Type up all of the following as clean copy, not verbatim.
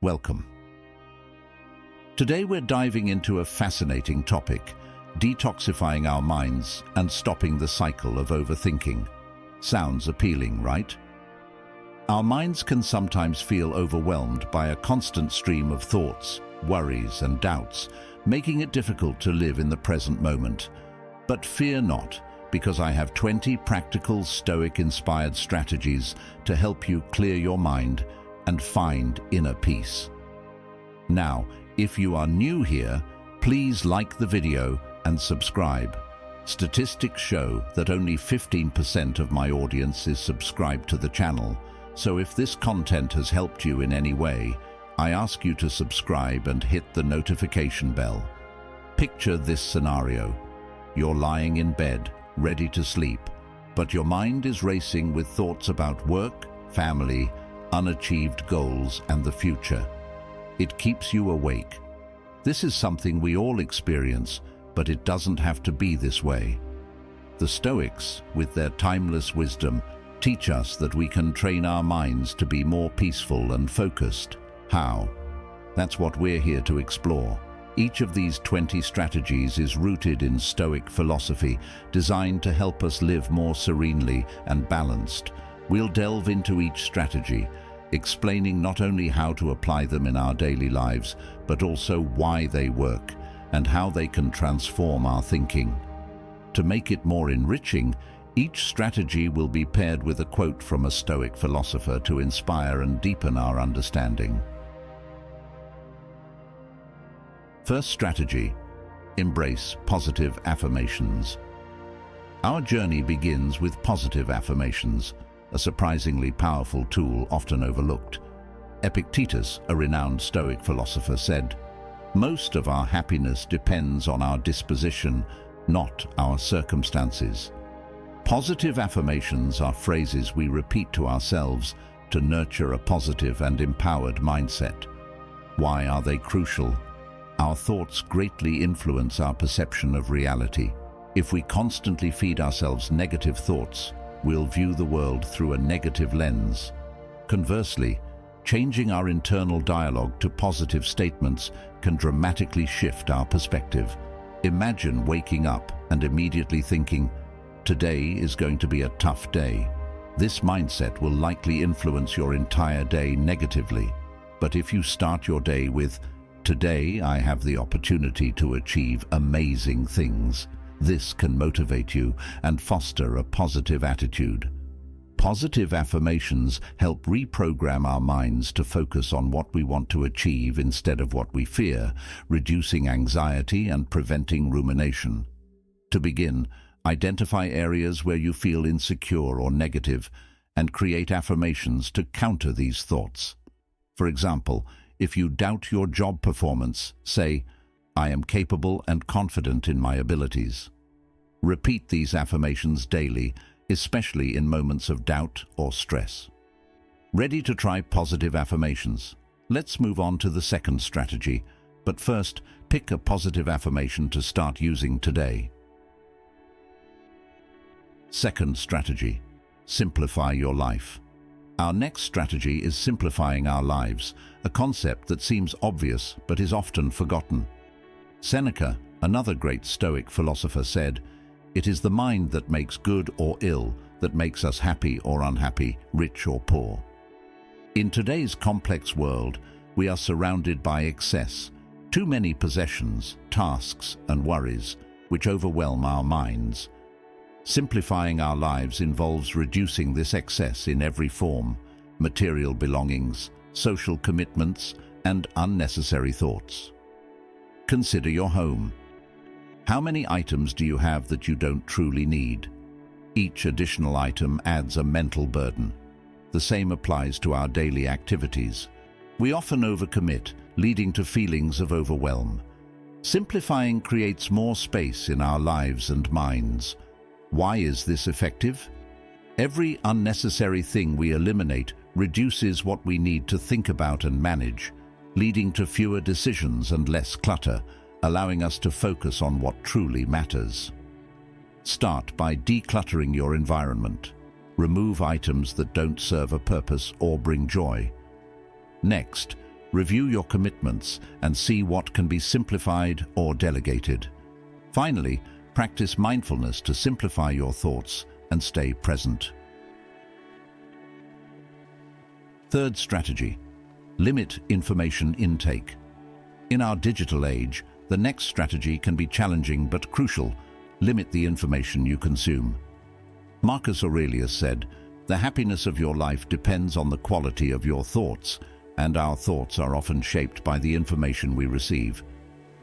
Welcome. Today we're diving into a fascinating topic, detoxifying our minds and stopping the cycle of overthinking. Sounds appealing, right? Our minds can sometimes feel overwhelmed by a constant stream of thoughts, worries and doubts, making it difficult to live in the present moment. But fear not, because I have 20 practical Stoic-inspired strategies to help you clear your mind and find inner peace. Now, if you are new here, please like the video and subscribe. Statistics show that only 15% of my audience is subscribed to the channel, so if this content has helped you in any way, I ask you to subscribe and hit the notification bell. Picture this scenario. You're lying in bed, ready to sleep, but your mind is racing with thoughts about work, family, unachieved goals, and the future. It keeps you awake. This is something we all experience, but it doesn't have to be this way. The Stoics, with their timeless wisdom, teach us that we can train our minds to be more peaceful and focused. How? That's what we're here to explore. Each of these 20 strategies is rooted in Stoic philosophy, designed to help us live more serenely and balanced. We'll delve into each strategy, explaining not only how to apply them in our daily lives, but also why they work and how they can transform our thinking. To make it more enriching, each strategy will be paired with a quote from a Stoic philosopher to inspire and deepen our understanding. First strategy: embrace positive affirmations. Our journey begins with positive affirmations, a surprisingly powerful tool often overlooked. Epictetus, a renowned Stoic philosopher, said, "Most of our happiness depends on our disposition, not our circumstances." Positive affirmations are phrases we repeat to ourselves to nurture a positive and empowered mindset. Why are they crucial? Our thoughts greatly influence our perception of reality. If we constantly feed ourselves negative thoughts, we'll view the world through a negative lens. Conversely, changing our internal dialogue to positive statements can dramatically shift our perspective. Imagine waking up and immediately thinking, "Today is going to be a tough day." This mindset will likely influence your entire day negatively. But if you start your day with, "Today I have the opportunity to achieve amazing things," this can motivate you and foster a positive attitude. Positive affirmations help reprogram our minds to focus on what we want to achieve instead of what we fear, reducing anxiety and preventing rumination. To begin, identify areas where you feel insecure or negative and create affirmations to counter these thoughts. For example, if you doubt your job performance, say, "I am capable and confident in my abilities." Repeat these affirmations daily, especially in moments of doubt or stress. Ready to try positive affirmations? Let's move on to the second strategy, but first, pick a positive affirmation to start using today. Second strategy: simplify your life. Our next strategy is simplifying our lives, a concept that seems obvious but is often forgotten. Seneca, another great Stoic philosopher, said, "It is the mind that makes good or ill, that makes us happy or unhappy, rich or poor." In today's complex world, we are surrounded by excess, too many possessions, tasks, and worries, which overwhelm our minds. Simplifying our lives involves reducing this excess in every form: material belongings, social commitments, and unnecessary thoughts. Consider your home. How many items do you have that you don't truly need? Each additional item adds a mental burden. The same applies to our daily activities. We often overcommit, leading to feelings of overwhelm. Simplifying creates more space in our lives and minds. Why is this effective? Every unnecessary thing we eliminate reduces what we need to think about and manage, leading to fewer decisions and less clutter, allowing us to focus on what truly matters. Start by decluttering your environment. Remove items that don't serve a purpose or bring joy. Next, Review your commitments and see what can be simplified or delegated. Finally, practice mindfulness to simplify your thoughts and stay present. Third strategy: limit information intake. In our digital age, the next strategy can be challenging but crucial. Limit the information you consume. Marcus Aurelius said, "The happiness of your life depends on the quality of your thoughts, and our thoughts are often shaped by the information we receive."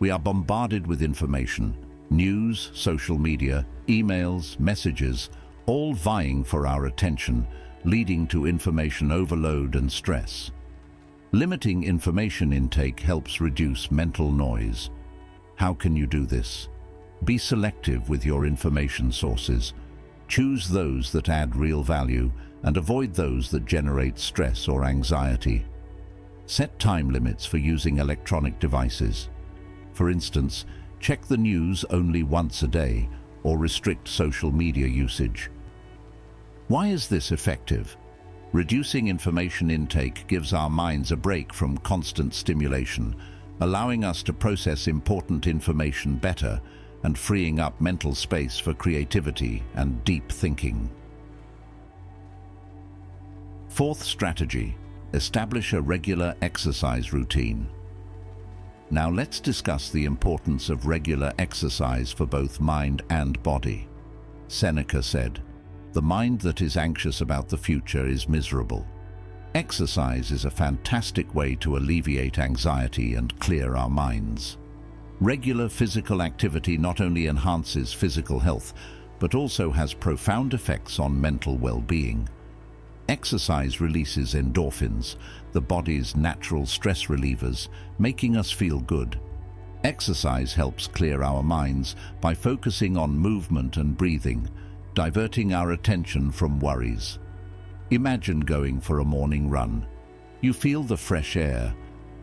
We are bombarded with information: news, social media, emails, messages, all vying for our attention, leading to information overload and stress. Limiting information intake helps reduce mental noise. How can you do this? Be selective with your information sources. Choose those that add real value and avoid those that generate stress or anxiety. Set time limits for using electronic devices. For instance, check the news only once a day or restrict social media usage. Why is this effective? Reducing information intake gives our minds a break from constant stimulation, allowing us to process important information better and freeing up mental space for creativity and deep thinking. Fourth strategy: establish a regular exercise routine. Now let's discuss the importance of regular exercise for both mind and body. Seneca said, "The mind that is anxious about the future is miserable." Exercise is a fantastic way to alleviate anxiety and clear our minds. Regular physical activity not only enhances physical health, but also has profound effects on mental well-being. Exercise releases endorphins, the body's natural stress relievers, making us feel good. Exercise helps clear our minds by focusing on movement and breathing, diverting our attention from worries. Imagine going for a morning run. You feel the fresh air,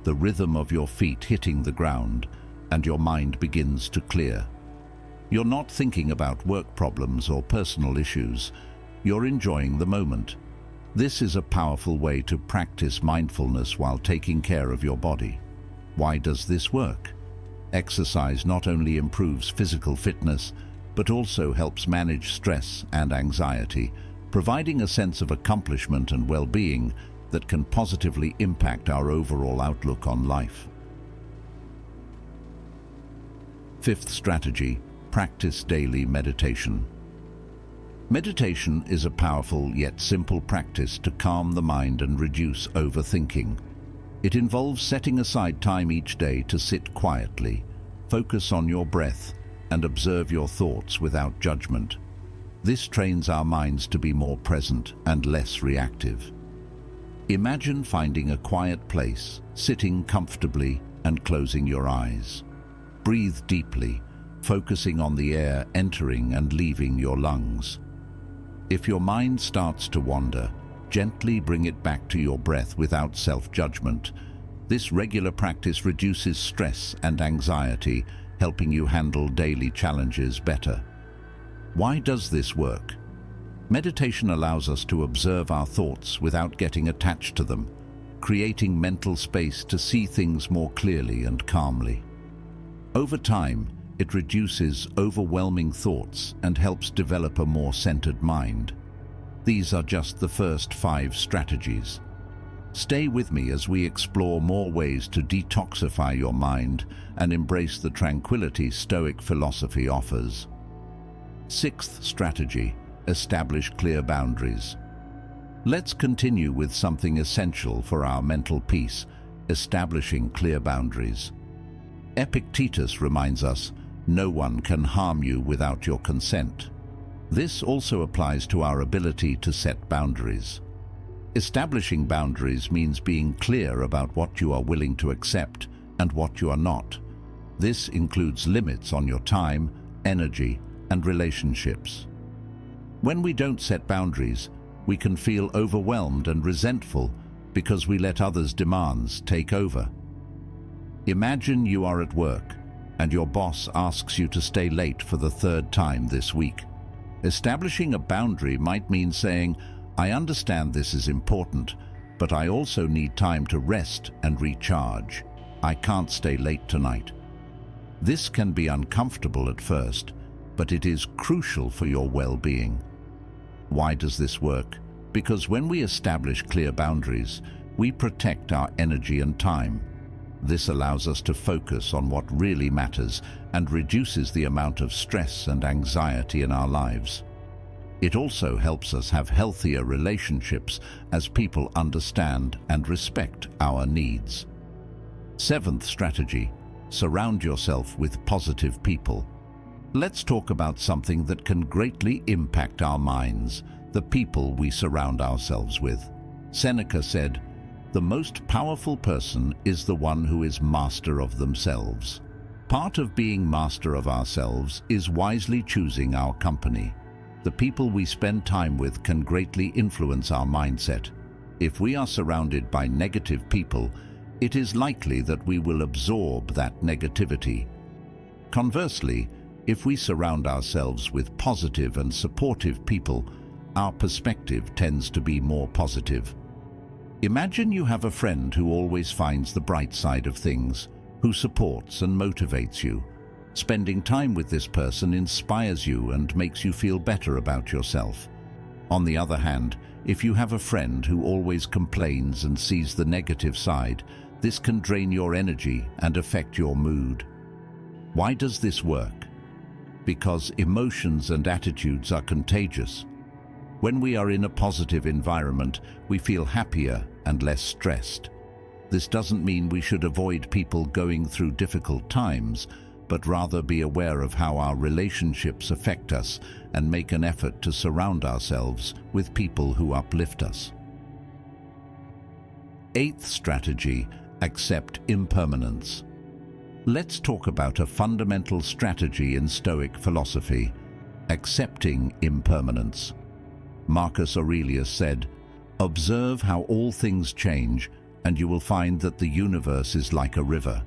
the rhythm of your feet hitting the ground, and your mind begins to clear. You're not thinking about work problems or personal issues. You're enjoying the moment. This is a powerful way to practice mindfulness while taking care of your body. Why does this work? Exercise not only improves physical fitness, but also helps manage stress and anxiety, providing a sense of accomplishment and well-being that can positively impact our overall outlook on life. Fifth strategy: practice daily meditation. Meditation is a powerful yet simple practice to calm the mind and reduce overthinking. It involves setting aside time each day to sit quietly, focus on your breath, and observe your thoughts without judgment. This trains our minds to be more present and less reactive. Imagine finding a quiet place, sitting comfortably and closing your eyes. Breathe deeply, focusing on the air entering and leaving your lungs. If your mind starts to wander, gently bring it back to your breath without self-judgment. This regular practice reduces stress and anxiety, helping you handle daily challenges better. Why does this work? Meditation allows us to observe our thoughts without getting attached to them, creating mental space to see things more clearly and calmly. Over time, it reduces overwhelming thoughts and helps develop a more centered mind. These are just the first 5 strategies. Stay with me as we explore more ways to detoxify your mind and embrace the tranquility Stoic philosophy offers. Sixth strategy: establish clear boundaries. Let's continue with something essential for our mental peace: establishing clear boundaries. Epictetus reminds us, "No one can harm you without your consent." This also applies to our ability to set boundaries. Establishing boundaries means being clear about what you are willing to accept and what you are not. This includes limits on your time, energy, and relationships. When we don't set boundaries, we can feel overwhelmed and resentful because we let others' demands take over. Imagine you are at work and your boss asks you to stay late for the 3rd time this week. Establishing a boundary might mean saying, "I understand this is important, but I also need time to rest and recharge. I can't stay late tonight. This can be uncomfortable at first, but it is crucial for your well-being. Why does this work? Because when we establish clear boundaries, we protect our energy and time. This allows us to focus on what really matters and reduces the amount of stress and anxiety in our lives. It also helps us have healthier relationships as people understand and respect our needs. Seventh strategy: surround yourself with positive people. Let's talk about something that can greatly impact our minds: the people we surround ourselves with. Seneca said, "The most powerful person is the one who is master of themselves." Part of being master of ourselves is wisely choosing our company. The people we spend time with can greatly influence our mindset. If we are surrounded by negative people, it is likely that we will absorb that negativity. Conversely, if we surround ourselves with positive and supportive people, our perspective tends to be more positive. Imagine you have a friend who always finds the bright side of things, who supports and motivates you. Spending time with this person inspires you and makes you feel better about yourself. On the other hand, if you have a friend who always complains and sees the negative side, this can drain your energy and affect your mood. Why does this work? Because emotions and attitudes are contagious. When we are in a positive environment, we feel happier and less stressed. This doesn't mean we should avoid people going through difficult times, but rather be aware of how our relationships affect us and make an effort to surround ourselves with people who uplift us. Eighth strategy: accept impermanence. Let's talk about a fundamental strategy in Stoic philosophy: accepting impermanence. Marcus Aurelius said, "Observe how all things change, and you will find that the universe is like a river."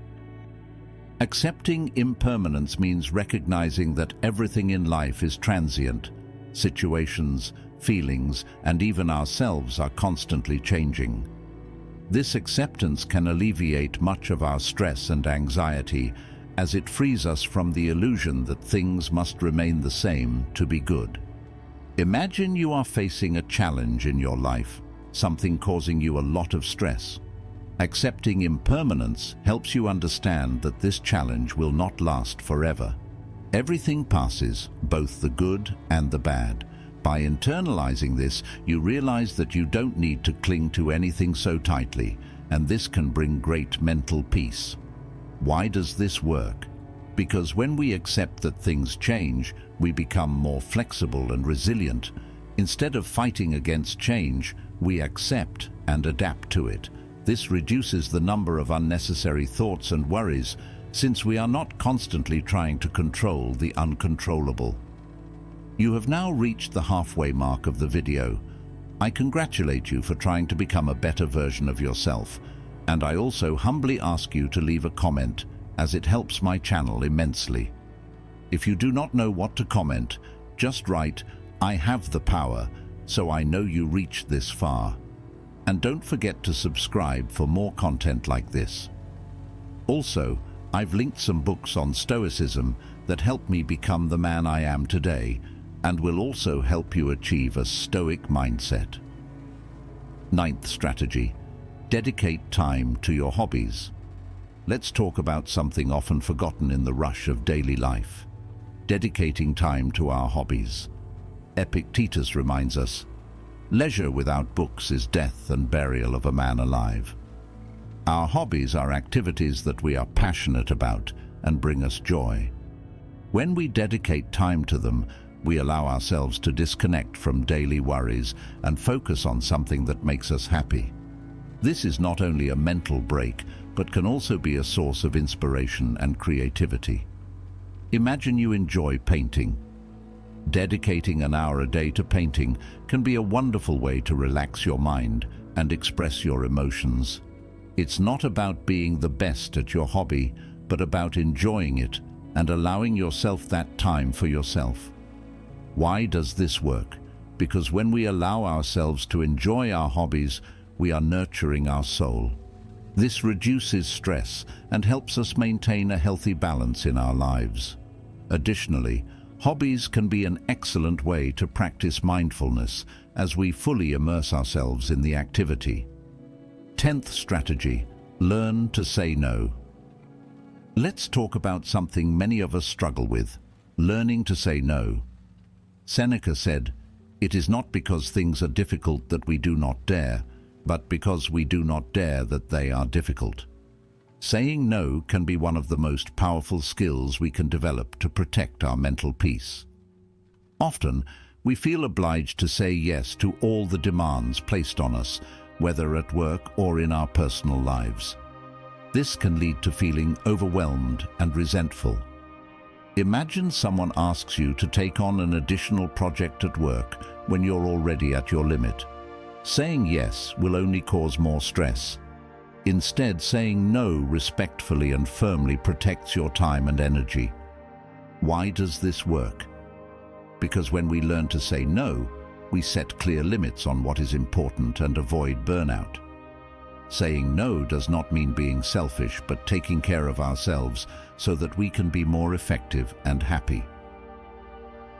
Accepting impermanence means recognizing that everything in life is transient. Situations, feelings, and even ourselves are constantly changing. This acceptance can alleviate much of our stress and anxiety, as it frees us from the illusion that things must remain the same to be good. Imagine you are facing a challenge in your life, something causing you a lot of stress. Accepting impermanence helps you understand that this challenge will not last forever. Everything passes, both the good and the bad. By internalizing this, you realize that you don't need to cling to anything so tightly, and this can bring great mental peace. Why does this work? Because when we accept that things change, we become more flexible and resilient. Instead of fighting against change, we accept and adapt to it. This reduces the number of unnecessary thoughts and worries, since we are not constantly trying to control the uncontrollable. You have now reached the halfway mark of the video. I congratulate you for trying to become a better version of yourself, and I also humbly ask you to leave a comment, as it helps my channel immensely. If you do not know what to comment, just write, "I have the power," so I know you reached this far. And don't forget to subscribe for more content like this. Also, I've linked some books on Stoicism that helped me become the man I am today, and will also help you achieve a Stoic mindset. Ninth strategy: dedicate time to your hobbies. Let's talk about something often forgotten in the rush of daily life: dedicating time to our hobbies. Epictetus reminds us, "Leisure without books is death and burial of a man alive." Our hobbies are activities that we are passionate about and bring us joy. When we dedicate time to them, we allow ourselves to disconnect from daily worries and focus on something that makes us happy. This is not only a mental break, but can also be a source of inspiration and creativity. Imagine you enjoy painting. Dedicating an hour a day to painting can be a wonderful way to relax your mind and express your emotions. It's not about being the best at your hobby, but about enjoying it and allowing yourself that time for yourself. Why does this work? Because when we allow ourselves to enjoy our hobbies, we are nurturing our soul. This reduces stress and helps us maintain a healthy balance in our lives. Additionally, hobbies can be an excellent way to practice mindfulness as we fully immerse ourselves in the activity. 10th strategy, learn to say no. Let's talk about something many of us struggle with, learning to say no. Seneca said, "It is not because things are difficult that we do not dare, but because we do not dare that they are difficult." Saying no can be one of the most powerful skills we can develop to protect our mental peace. Often, we feel obliged to say yes to all the demands placed on us, whether at work or in our personal lives. This can lead to feeling overwhelmed and resentful. Imagine someone asks you to take on an additional project at work when you're already at your limit. Saying yes will only cause more stress. Instead, saying no respectfully and firmly protects your time and energy. Why does this work? Because when we learn to say no, we set clear limits on what is important and avoid burnout. Saying no does not mean being selfish, but taking care of ourselves so that we can be more effective and happy.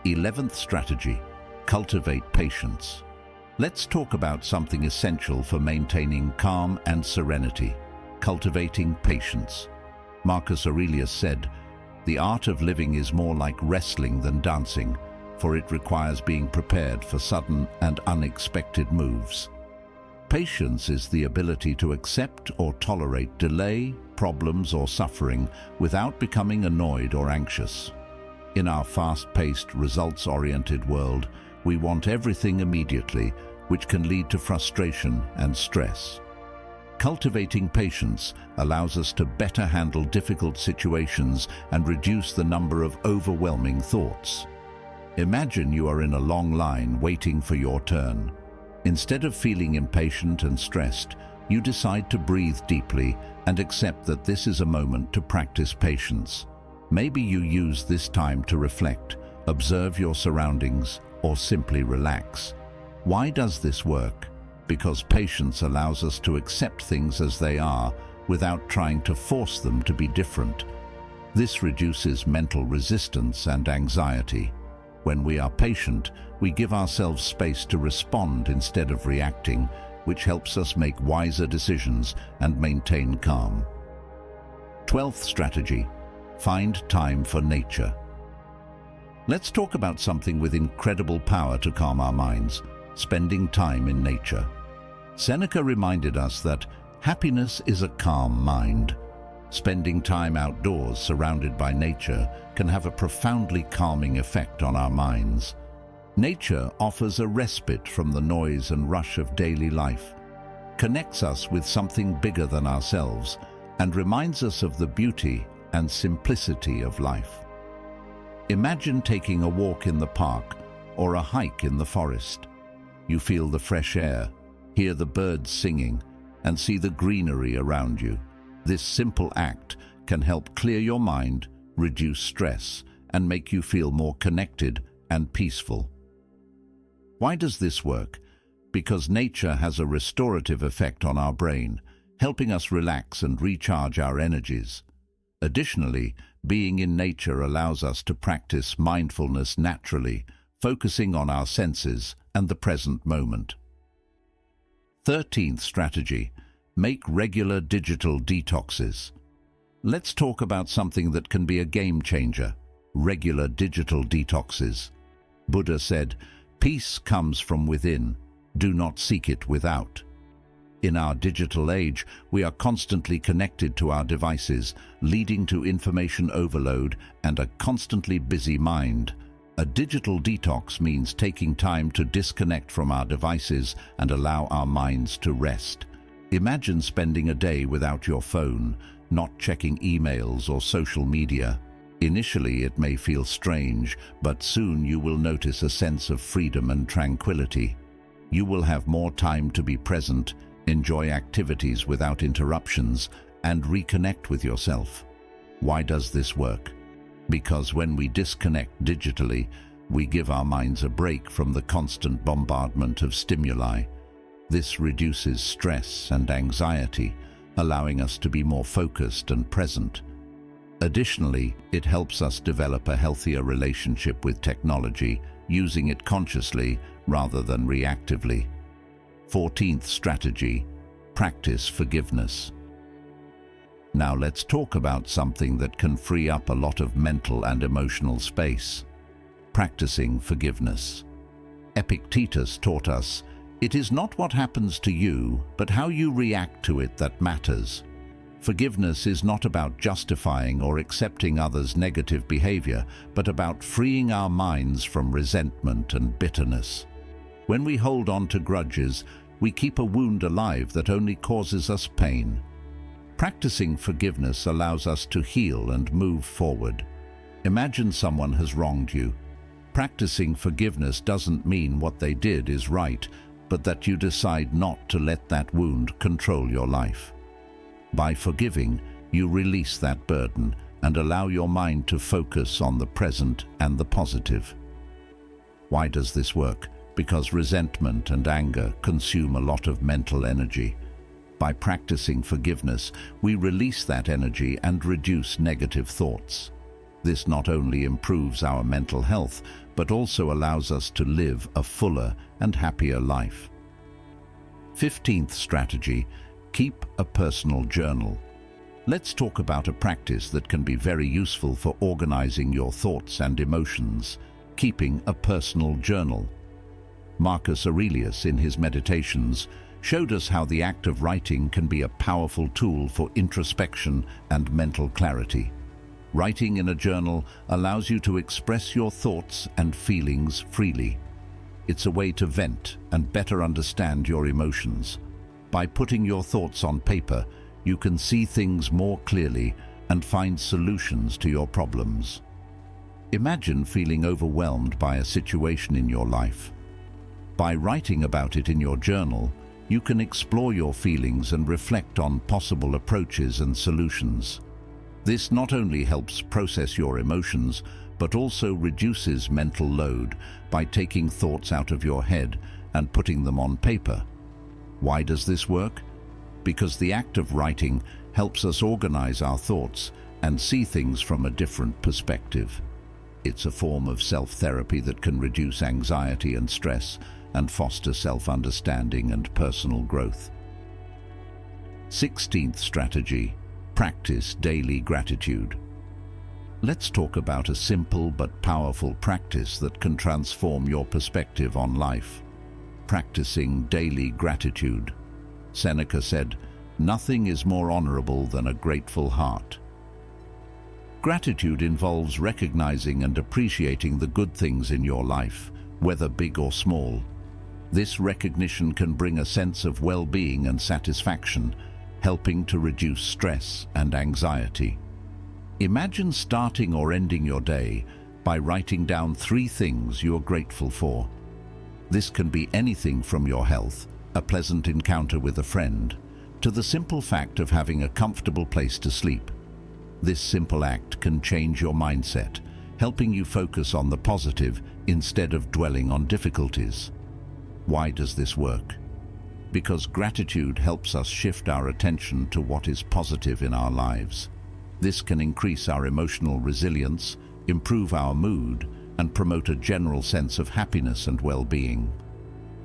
11th strategy, cultivate patience. Let's talk about something essential for maintaining calm and serenity, cultivating patience. Marcus Aurelius said, "The art of living is more like wrestling than dancing, for it requires being prepared for sudden and unexpected moves." Patience is the ability to accept or tolerate delay, problems, or suffering without becoming annoyed or anxious. In our fast-paced, results-oriented world, we want everything immediately, which can lead to frustration and stress. Cultivating patience allows us to better handle difficult situations and reduce the number of overwhelming thoughts. Imagine you are in a long line waiting for your turn. Instead of feeling impatient and stressed, you decide to breathe deeply and accept that this is a moment to practice patience. Maybe you use this time to reflect, observe your surroundings, or simply relax. Why does this work? Because patience allows us to accept things as they are without trying to force them to be different. This reduces mental resistance and anxiety. When we are patient, we give ourselves space to respond instead of reacting, which helps us make wiser decisions and maintain calm. 12th strategy, find time for nature. Let's talk about something with incredible power to calm our minds, spending time in nature. Seneca reminded us that happiness is a calm mind. Spending time outdoors surrounded by nature can have a profoundly calming effect on our minds. Nature offers a respite from the noise and rush of daily life, connects us with something bigger than ourselves, and reminds us of the beauty and simplicity of life. Imagine taking a walk in the park or a hike in the forest. You feel the fresh air, hear the birds singing, and see the greenery around you. This simple act can help clear your mind, reduce stress, and make you feel more connected and peaceful. Why does this work? Because nature has a restorative effect on our brain, helping us relax and recharge our energies. Additionally, being in nature allows us to practice mindfulness naturally, focusing on our senses and the present moment. 13th strategy, make regular digital detoxes. Let's talk about something that can be a game changer, regular digital detoxes. Buddha said, "Peace comes from within, do not seek it without." In our digital age, we are constantly connected to our devices, leading to information overload and a constantly busy mind. A digital detox means taking time to disconnect from our devices and allow our minds to rest. Imagine spending a day without your phone, not checking emails or social media. Initially, it may feel strange, but soon you will notice a sense of freedom and tranquility. You will have more time to be present, enjoy activities without interruptions, and reconnect with yourself. Why does this work? Because when we disconnect digitally, we give our minds a break from the constant bombardment of stimuli. This reduces stress and anxiety, allowing us to be more focused and present. Additionally, it helps us develop a healthier relationship with technology, using it consciously rather than reactively. 14th strategy: practice forgiveness. Now let's talk about something that can free up a lot of mental and emotional space: practicing forgiveness. Epictetus taught us, "It is not what happens to you, but how you react to it that matters." Forgiveness is not about justifying or accepting others' negative behavior, but about freeing our minds from resentment and bitterness. When we hold on to grudges, we keep a wound alive that only causes us pain. Practicing forgiveness allows us to heal and move forward. Imagine someone has wronged you. Practicing forgiveness doesn't mean what they did is right, but that you decide not to let that wound control your life. By forgiving, you release that burden and allow your mind to focus on the present and the positive. Why does this work? Because resentment and anger consume a lot of mental energy. By practicing forgiveness, we release that energy and reduce negative thoughts. This not only improves our mental health, but also allows us to live a fuller and happier life. 15th strategy: keep a personal journal. Let's talk about a practice that can be very useful for organizing your thoughts and emotions: keeping a personal journal. Marcus Aurelius, in his Meditations, showed us how the act of writing can be a powerful tool for introspection and mental clarity. Writing in a journal allows you to express your thoughts and feelings freely. It's a way to vent and better understand your emotions. By putting your thoughts on paper, you can see things more clearly and find solutions to your problems. Imagine feeling overwhelmed by a situation in your life. By writing about it in your journal, you can explore your feelings and reflect on possible approaches and solutions. This not only helps process your emotions, but also reduces mental load by taking thoughts out of your head and putting them on paper. Why does this work? Because the act of writing helps us organize our thoughts and see things from a different perspective. It's a form of self-therapy that can reduce anxiety and stress and foster self-understanding and personal growth. 16th strategy: practice daily gratitude. Let's talk about a simple but powerful practice that can transform your perspective on life: practicing daily gratitude. Seneca said, "Nothing is more honorable than a grateful heart." Gratitude involves recognizing and appreciating the good things in your life, whether big or small. This recognition can bring a sense of well-being and satisfaction, helping to reduce stress and anxiety. Imagine starting or ending your day by writing down 3 things you're grateful for. This can be anything from your health, a pleasant encounter with a friend, to the simple fact of having a comfortable place to sleep. This simple act can change your mindset, helping you focus on the positive instead of dwelling on difficulties. Why does this work? Because gratitude helps us shift our attention to what is positive in our lives. This can increase our emotional resilience, improve our mood, and promote a general sense of happiness and well-being.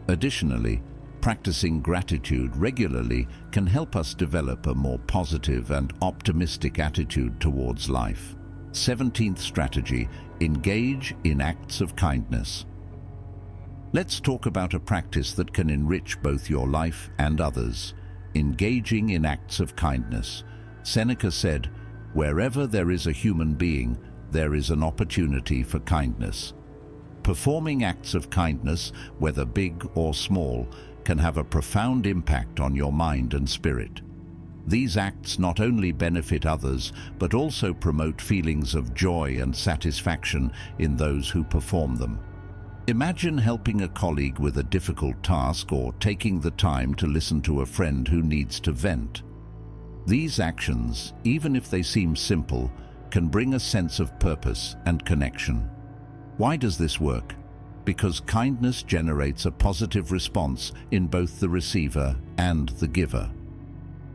Additionally, practicing gratitude regularly can help us develop a more positive and optimistic attitude towards life. 17th strategy: engage in acts of kindness. Let's talk about a practice that can enrich both your life and others: engaging in acts of kindness. Seneca said, "Wherever there is a human being, there is an opportunity for kindness." Performing acts of kindness, whether big or small, can have a profound impact on your mind and spirit. These acts not only benefit others, but also promote feelings of joy and satisfaction in those who perform them. Imagine helping a colleague with a difficult task or taking the time to listen to a friend who needs to vent. These actions, even if they seem simple, can bring a sense of purpose and connection. Why does this work? because kindness generates a positive response in both the receiver and the giver.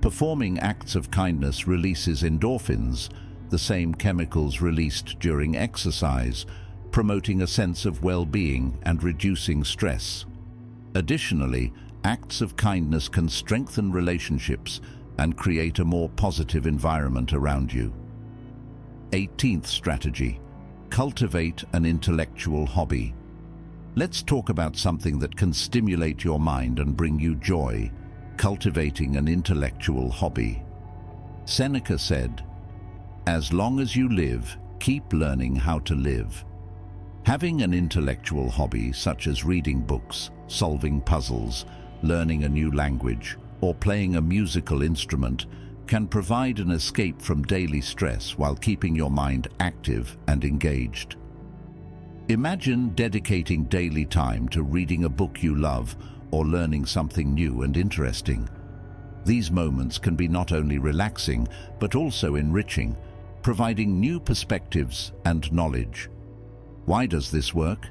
Performing acts of kindness releases endorphins, the same chemicals released during exercise, promoting a sense of well-being and reducing stress. Additionally, acts of kindness can strengthen relationships and create a more positive environment around you. 18th strategy: cultivate an intellectual hobby. Let's talk about something that can stimulate your mind and bring you joy: cultivating an intellectual hobby. Seneca said, "As long as you live, keep learning how to live." Having an intellectual hobby, such as reading books, solving puzzles, learning a new language, or playing a musical instrument, can provide an escape from daily stress while keeping your mind active and engaged. Imagine dedicating daily time to reading a book you love or learning something new and interesting. These moments can be not only relaxing, but also enriching, providing new perspectives and knowledge. Why does this work?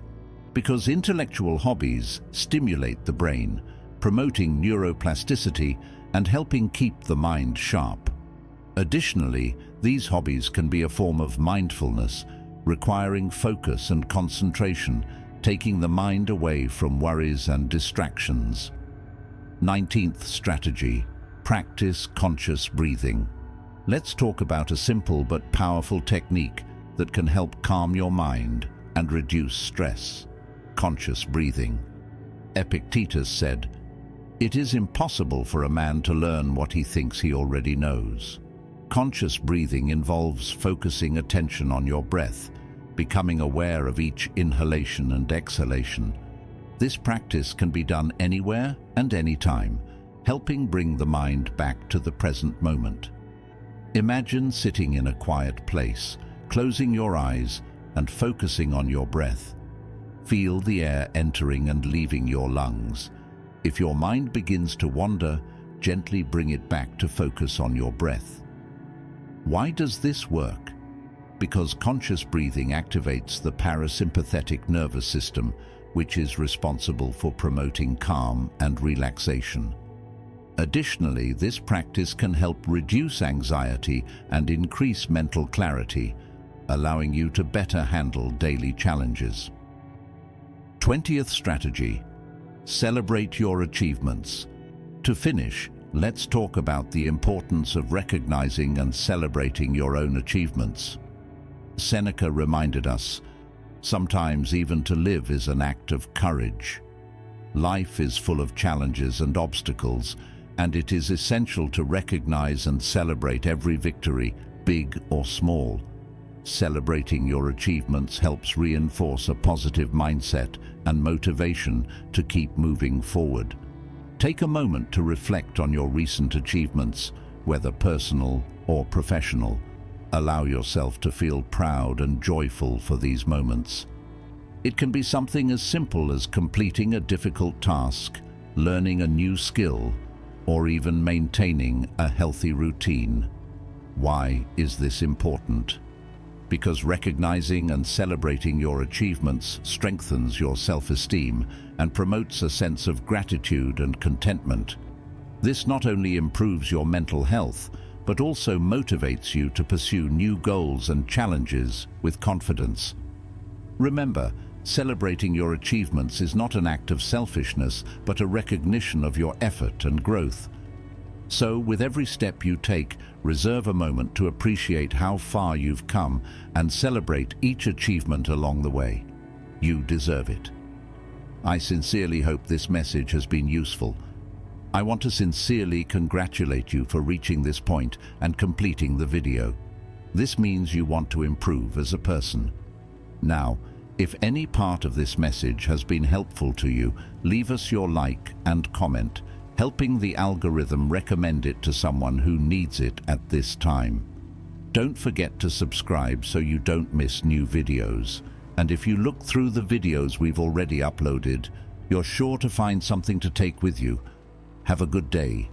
Because intellectual hobbies stimulate the brain, promoting neuroplasticity and helping keep the mind sharp. Additionally, these hobbies can be a form of mindfulness, requiring focus and concentration, taking the mind away from worries and distractions. 19th strategy: practice conscious breathing. Let's talk about a simple but powerful technique that can help calm your mind and reduce stress: conscious breathing. Epictetus said, "It is impossible for a man to learn what he thinks he already knows." Conscious breathing involves focusing attention on your breath, becoming aware of each inhalation and exhalation. This practice can be done anywhere and anytime, helping bring the mind back to the present moment. Imagine sitting in a quiet place, closing your eyes and focusing on your breath. Feel the air entering and leaving your lungs. If your mind begins to wander, gently bring it back to focus on your breath. Why does this work? Because conscious breathing activates the parasympathetic nervous system, which is responsible for promoting calm and relaxation. Additionally, this practice can help reduce anxiety and increase mental clarity, allowing you to better handle daily challenges. 20th strategy: celebrate your achievements. To finish, let's talk about the importance of recognizing and celebrating your own achievements. Seneca reminded us, sometimes even to live is an act of courage. Life is full of challenges and obstacles, and it is essential to recognize and celebrate every victory, big or small. Celebrating your achievements helps reinforce a positive mindset and motivation to keep moving forward. Take a moment to reflect on your recent achievements, whether personal or professional. Allow yourself to feel proud and joyful for these moments. It can be something as simple as completing a difficult task, learning a new skill, or even maintaining a healthy routine. Why is this important? Because recognizing and celebrating your achievements strengthens your self-esteem and promotes a sense of gratitude and contentment. This not only improves your mental health, but also motivates you to pursue new goals and challenges with confidence. Remember, celebrating your achievements is not an act of selfishness, but a recognition of your effort and growth. So, with every step you take, reserve a moment to appreciate how far you've come and celebrate each achievement along the way. You deserve it. I sincerely hope this message has been useful. I want to sincerely congratulate you for reaching this point and completing the video. This means you want to improve as a person. Now, if any part of this message has been helpful to you, leave us your like and comment, helping the algorithm recommend it to someone who needs it at this time. Don't forget to subscribe so you don't miss new videos. And if you look through the videos we've already uploaded, you're sure to find something to take with you. Have a good day.